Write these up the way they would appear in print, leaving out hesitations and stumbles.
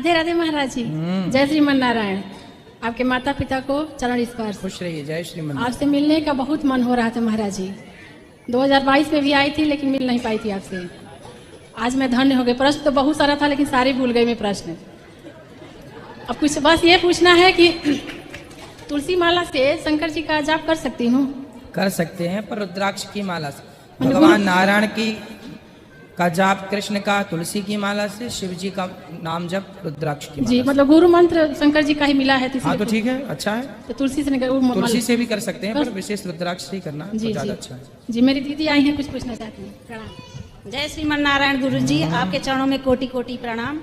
राधे राधे महाराज जी। जय श्रीमन नारायण। आपके माता पिता को चरण स्पर्श। खुश रहिए। जय श्रीमन। आपसे मिलने का बहुत मन हो रहा था महाराज जी। 2022 में भी आई थी लेकिन मिल नहीं पाई थी आपसे। आज मैं धन्य हो गई। प्रश्न तो बहुत सारा था लेकिन सारे भूल गई मैं प्रश्न। अब कुछ बस ये पूछना है कि तुलसी माला से शंकर जी का जाप कर सकती हूँ? कर सकते हैं, पर रुद्राक्ष की माला से। भगवान नारायण की का जाप कृष्ण का, तुलसी की माला से, शिव जी का नाम जप रुद्राक्ष की माला जी। मतलब गुरु मंत्र शंकर जी का ही मिला है तो हाँ तो ठीक है, अच्छा है। तो तुलसी से तुलसी से भी कर सकते हैं, पर विशेष रुद्राक्ष से ही करना तो ज्यादा अच्छा है। जी मेरी दीदी आई हैं, कुछ पूछना चाहती हैं। प्रणाम। जय श्रीमन नारायण गुरु जी। आपके चरणों में कोटि कोटि प्रणाम।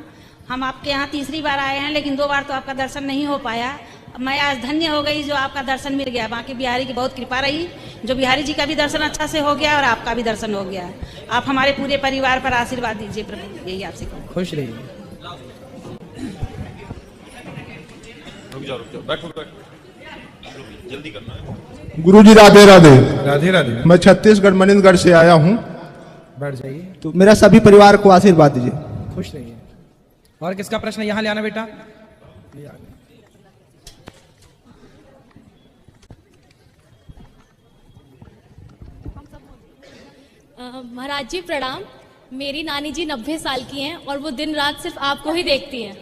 हम आपके यहाँ तीसरी बार आए हैं लेकिन 2 बार तो आपका दर्शन नहीं हो पाया। मैं आज धन्य हो गई जो आपका दर्शन मिल गया। बाकी बिहारी की बहुत कृपा रही, जो बिहारी जी का भी दर्शन अच्छा से हो गया और आपका भी दर्शन हो गया। आप हमारे पूरे परिवार पर आशीर्वाद दीजिए प्रभु, यही आपसे कहूँ। खुश रहिए। रुक जाओ बैठो जल्दी करना है। गुरु जी राधे राधे। राधे राधे। मैं छत्तीसगढ़ मनिंदगढ़ से आया हूँ, बैठ जाइए। तो मेरा सभी परिवार को आशीर्वाद दीजिए। खुश रहिए। और किसका प्रश्न यहाँ ले आना बेटा। महाराज जी प्रणाम। मेरी नानी जी 90 साल की हैं और वो दिन रात सिर्फ आपको ही देखती हैं।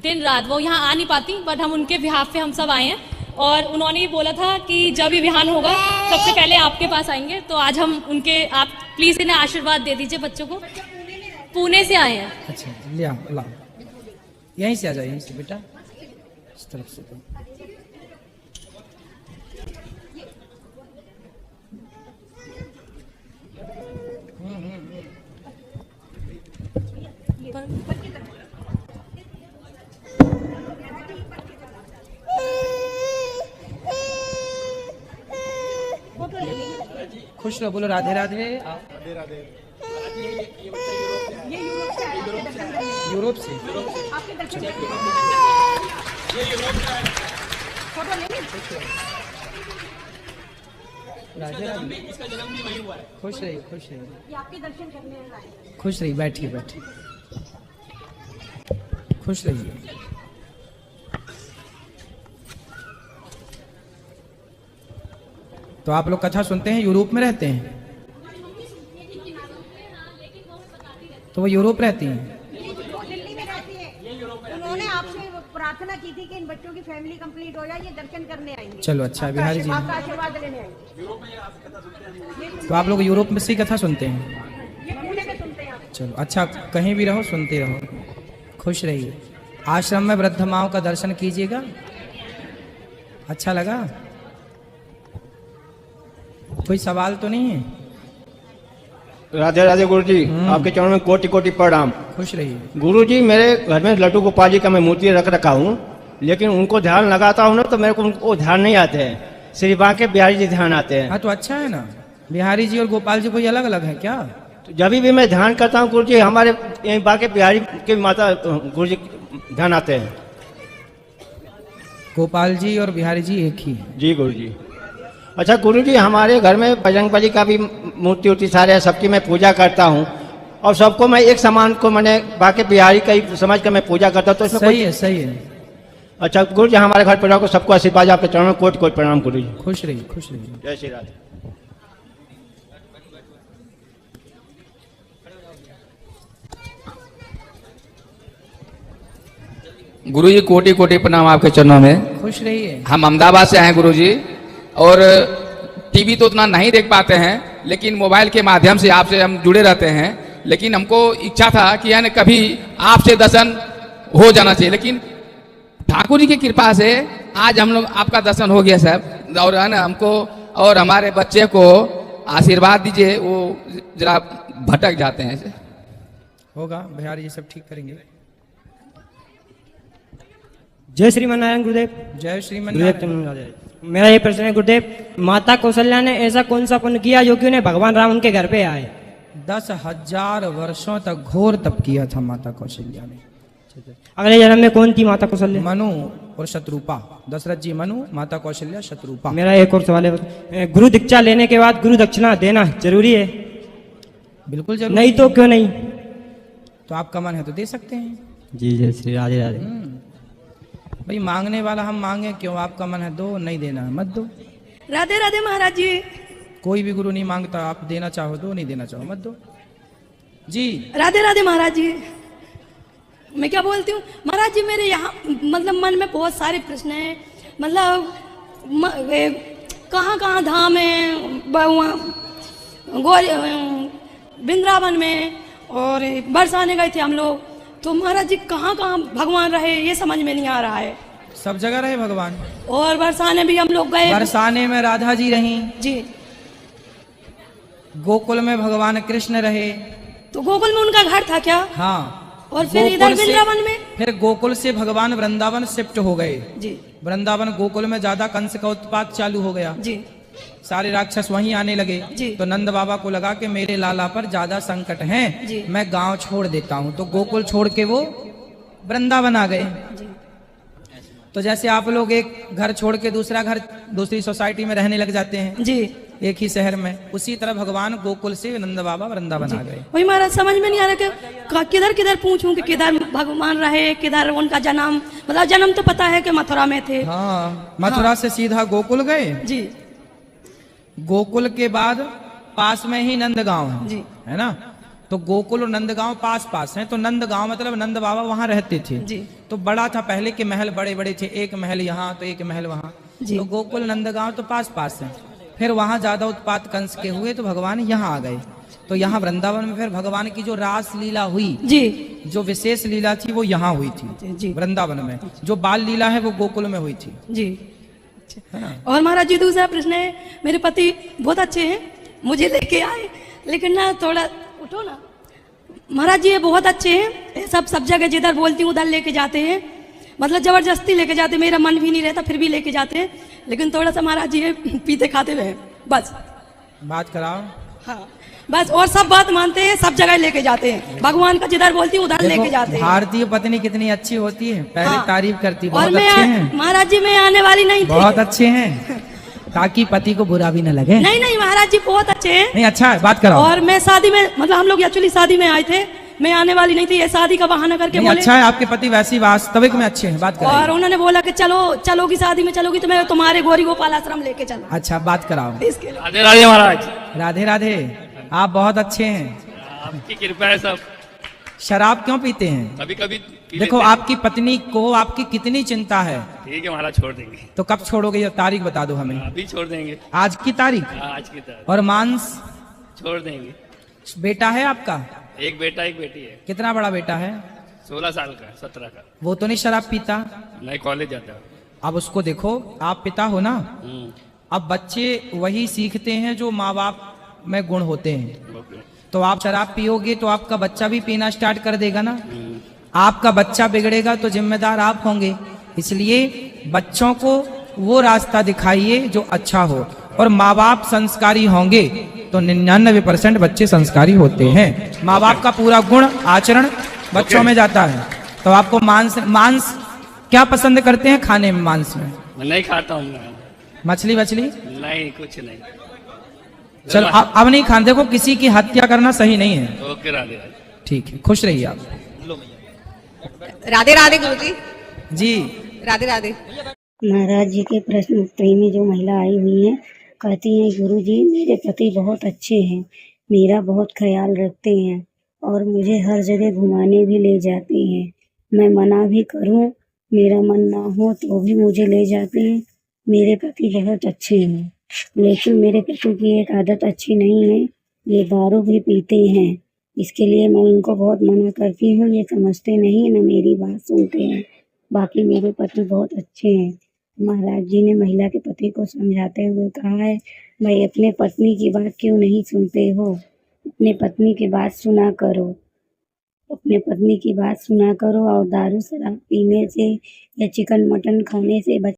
दिन रात वो यहाँ आ नहीं पाती, बट हम उनके बिहाफ पे हम सब आए हैं। और उन्होंने ये बोला था कि जब भी बिहान होगा सबसे पहले आपके पास आएंगे। तो आज हम उनके, आप प्लीज इन्हें आशीर्वाद दे दीजिए। बच्चों को पुणे से आए हैं। अच्छा लिया ला, यहीं से आ जाए, यहीं से बेटा, इस तरफ से। खुश रहो, बोलो राधे राधे। राधे राधे। यूरोप से। राधे राधे। खुश रहिए, खुश रहिए। आपके दर्शन करने खुश रहिए, बैठिए बैठिए, खुश रहिए। तो आप लोग कथा सुनते हैं, यूरोप में रहते हैं? तो वो यूरोप रहती हैं। दिल्ली में रहती है। उन्होंने आपसे प्रार्थना की थी कि इन बच्चों की फैमिली कंप्लीट हो जाए, ये दर्शन करने आएंगे। चलो अच्छा, बिहारी जी आपका आशीर्वाद लेने आएंगे। तो आप लोग यूरोप में से कथा सुनते हैं? चलो अच्छा, कहीं भी रहो सुनते रहो, खुश रहिए। आश्रम में वृद्ध माओं का दर्शन कीजिएगा। अच्छा लगा? कोई सवाल तो नहीं है? राधे राधे गुरु जी। आपके चरणों में कोटि कोटि प्रणाम। खुश रहिए। गुरु जी, मेरे घर में लड्डू गोपाल जी का मैं मूर्ति रख रखा हूँ, लेकिन उनको ध्यान लगाता हूँ ना तो मेरे को उनको ध्यान नहीं आते हैं, सिर्फ बांके बिहारी जी ध्यान आते हैं। हाँ तो अच्छा है ना, बिहारी जी और गोपाल जी कोई अलग अलग है क्या? तो जब भी मैं ध्यान करता हूँ गुरु जी, हमारे यहीं बांके बिहारी के माता गुरु जी ध्यान आते हैं। गोपाल जी और बिहारी जी एक ही है। जी गुरु जी। अच्छा गुरु जी, हमारे घर में बजरंग बली का भी मूर्ति उर्ति सारे है, सबकी मैं पूजा करता हूँ और सबको मैं एक समान को मैंने बाकी बिहारी का ही समझ कर मैं पूजा करता हूँ। तो इसमें सही है, सही है। अच्छा गुरु जी, हमारे घर परिवार को सबको आशीर्वाद, आपके चरणों में कोटि कोटि प्रणाम गुरु जी। खुश रहिए, खुश रहिए। जय श्री राधे। गुरु जी कोटि कोटि प्रणाम आपके चरणों में। खुश रहिए। हम अहमदाबाद से आए गुरु जी, और टीवी तो उतना नहीं देख पाते हैं, लेकिन मोबाइल के माध्यम से आपसे हम जुड़े रहते हैं। लेकिन हमको इच्छा था कि यानी कभी आपसे दर्शन हो जाना चाहिए, लेकिन ठाकुर जी की कृपा से आज हम लोग आपका दर्शन हो गया साहब। और है ना, हमको और हमारे बच्चे को आशीर्वाद दीजिए, वो जरा भटक जाते हैं। होगा, बिहारी जी सब ठीक करेंगे। जय श्रीमन नारायण गुरुदेव। जय श्रीमन नारायण। मेरा ये प्रश्न है गुरुदेव, माता कौशल्या ने ऐसा कौन सा पुण्य किया जो कि उन्हें भगवान राम उनके घर पे आए? 10,000 वर्षों तक घोर तप किया था माता कौशल्या ने। अगले जन्म में कौन थी माता कौशल्या? मनु और शत्रुपा। दशरथ जी मनु, माता कौशल्या शत्रुपा। मेरा एक और सवाल है, गुरु दीक्षा लेने के बाद गुरु दक्षिणा देना जरूरी है? बिल्कुल जरूरी। नहीं तो क्यों नहीं? तो आपका मन है तो दे सकते हैं। जी जय श्री राधे राधे। भाई मांगने वाला हम मांगे क्यों, आपका मन है दो, नहीं देना है मत दो। राधे राधे महाराज जी। कोई भी गुरु नहीं मांगता, आप देना चाहो दो, नहीं देना चाहो मत दो जी। राधे राधे महाराज जी। मैं क्या बोलती हूँ महाराज जी, मेरे यहाँ मतलब मन में बहुत सारे प्रश्न हैं। मतलब कहाँ कहाँ धाम है, गौरी वृंदावन में और बरसाने गए थे हम लोग, तो महाराज जी कहाँ कहाँ भगवान रहे ये समझ में नहीं आ रहा है। सब जगह रहे भगवान, और बरसाने भी हम लोग गए। बरसाने में राधा जी रही जी, गोकुल में भगवान कृष्ण रहे। तो गोकुल में उनका घर था क्या? हाँ। और फिर इधर वृंदावन में, फिर गोकुल से भगवान वृंदावन शिफ्ट हो गए जी। वृंदावन गोकुल में ज्यादा कंस का उत्पात चालू हो गया जी। सारे राक्षस वहीं आने लगे जी। तो नंद बाबा को लगा कि मेरे लाला पर ज्यादा संकट है, मैं गांव छोड़ देता हूं, तो गोकुल छोड़ के वो वृंदावन आ गए। तो जैसे आप लोग एक घर छोड़ के दूसरा घर दूसरी सोसाइटी में रहने लग जाते हैं जी, एक ही शहर में, उसी तरह भगवान गोकुल से नंद बाबा वृंदावन आ गए। वही महाराज समझ में नहीं आ रहा कि किधर किधर पूछूं कि किधर भगवान रहे, किधर उनका जन्म, मतलब जन्म तो पता है कि मथुरा में थे। हाँ, मथुरा से सीधा गोकुल गए जी। गोकुल के बाद पास में ही नंदगांव है जी। है ना, तो गोकुल और नंदगांव पास पास हैं, तो नंदगांव मतलब नंद बाबा वहां रहते थे जी। तो बड़ा था, पहले के महल बड़े बड़े थे, एक महल यहाँ तो एक महल वहां, तो गोकुल नंदगांव तो पास पास है। फिर वहां ज्यादा उत्पात कंस के हुए तो भगवान यहाँ आ गए, तो यहाँ वृंदावन में फिर भगवान की जो रास लीला हुई जी, जो विशेष लीला थी वो यहाँ हुई थी वृंदावन में, जो बाल लीला है वो गोकुल में हुई थी जी। और महाराज जी दूसरा प्रश्न है, मेरे पति बहुत अच्छे हैं, मुझे लेके आए, लेकिन ना थोड़ा उठो ना महाराज जी, ये बहुत अच्छे हैं, सब जगह जिधर बोलती हूँ उधर लेके जाते हैं, मतलब जबरदस्ती लेके जाते, मेरा मन भी नहीं रहता फिर भी लेके जाते हैं, लेकिन थोड़ा सा महाराज जी पीते खाते हुए बस बात कराओ। हाँ बस, और सब बात मानते हैं, सब जगह लेके जाते हैं, भगवान का जिधर बोलती हूँ उधर लेके जाते हैं। भारतीय पत्नी कितनी अच्छी होती है, पहले हाँ। तारीफ करती, बहुत और मैं अच्छे हैं महाराज जी, मैं आने वाली नहीं थी, बहुत अच्छे हैं, ताकि पति को बुरा भी न लगे। नहीं महाराज जी बहुत अच्छे हैं, नहीं अच्छा है, बात कराओ। और मैं शादी में, मतलब हम लोग एक्चुअली शादी में आए थे, मैं आने वाली नहीं थी, ये शादी का बहाना करके बोले। अच्छा है, आपके पति वैसी वास्तविक में अच्छे हैं, बात कराओ। और उन्होंने बोला कि चलोगी शादी में, चलोगी तो मैं तुम्हारे गौरी गोपाल आश्रम लेके चला। अच्छा बात कराओ। राधे राधे महाराज। राधे राधे, आप बहुत अच्छे हैं, आपकी कृपा है सब। शराब क्यों पीते हैं? कभी कभी देखो आपकी पत्नी को आपकी कितनी चिंता है। ठीक है महाराज, छोड़ देंगे। तो कब छोड़ोगे, ये तारीख बता दो हमें। अभी छोड़ देंगे, आज की तारीख? आज की तारीख। और मांस छोड़ देंगे। बेटा है आपका? एक बेटा एक बेटी है। कितना बड़ा बेटा है? 16 साल का, 17 का। वो तो नहीं शराब पीता? नहीं, कॉलेज जाता है। अब उसको देखो, आप पिता हो ना, अब बच्चे वही सीखते हैं जो माँ बाप में गुण होते हैं। तो आप शराब पियोगे तो आपका बच्चा भी पीना स्टार्ट कर देगा ना, आपका बच्चा बिगड़ेगा तो जिम्मेदार आप होंगे। इसलिए बच्चों को वो रास्ता दिखाइए जो अच्छा हो, और माँ बाप संस्कारी होंगे तो 99% बच्चे संस्कारी होते हैं। माँ बाप का पूरा गुण आचरण बच्चों में जाता है। तो आपको मांस क्या पसंद करते हैं खाने में? मांस में नहीं खाता हूँ। मछली वछली नहीं, कुछ नहीं। चलो अब नहीं खाते, देखो किसी की हत्या करना सही नहीं है। ओके राधे। ठीक है, खुश रहिए आप। राधे राधे गुरुजी। जी राधे राधे। महाराज जी के प्रश्न उत्तरी में जो महिला आई हुई है, कहती हैं गुरुजी मेरे पति बहुत अच्छे हैं, मेरा बहुत ख्याल रखते हैं और मुझे हर जगह घुमाने भी ले जाते हैं, मैं मना भी करूं, मेरा मन ना हो तो भी मुझे ले जाते हैं, मेरे पति बहुत अच्छे हैं। लेकिन मेरे पति की एक आदत अच्छी नहीं है, ये दारू भी पीते हैं, इसके लिए मैं इनको बहुत मना करती हूँ, ये समझते नहीं, न मेरी बात सुनते हैं। बाकी मेरे पति बहुत अच्छे हैं। महाराज जी ने महिला के पति को समझाते हुए कहा है, भाई अपने पत्नी की बात क्यों नहीं सुनते हो, अपने पत्नी की बात सुना करो, अपने पत्नी की बात सुना करो, और दारू शराब पीने से या चिकन मटन खाने से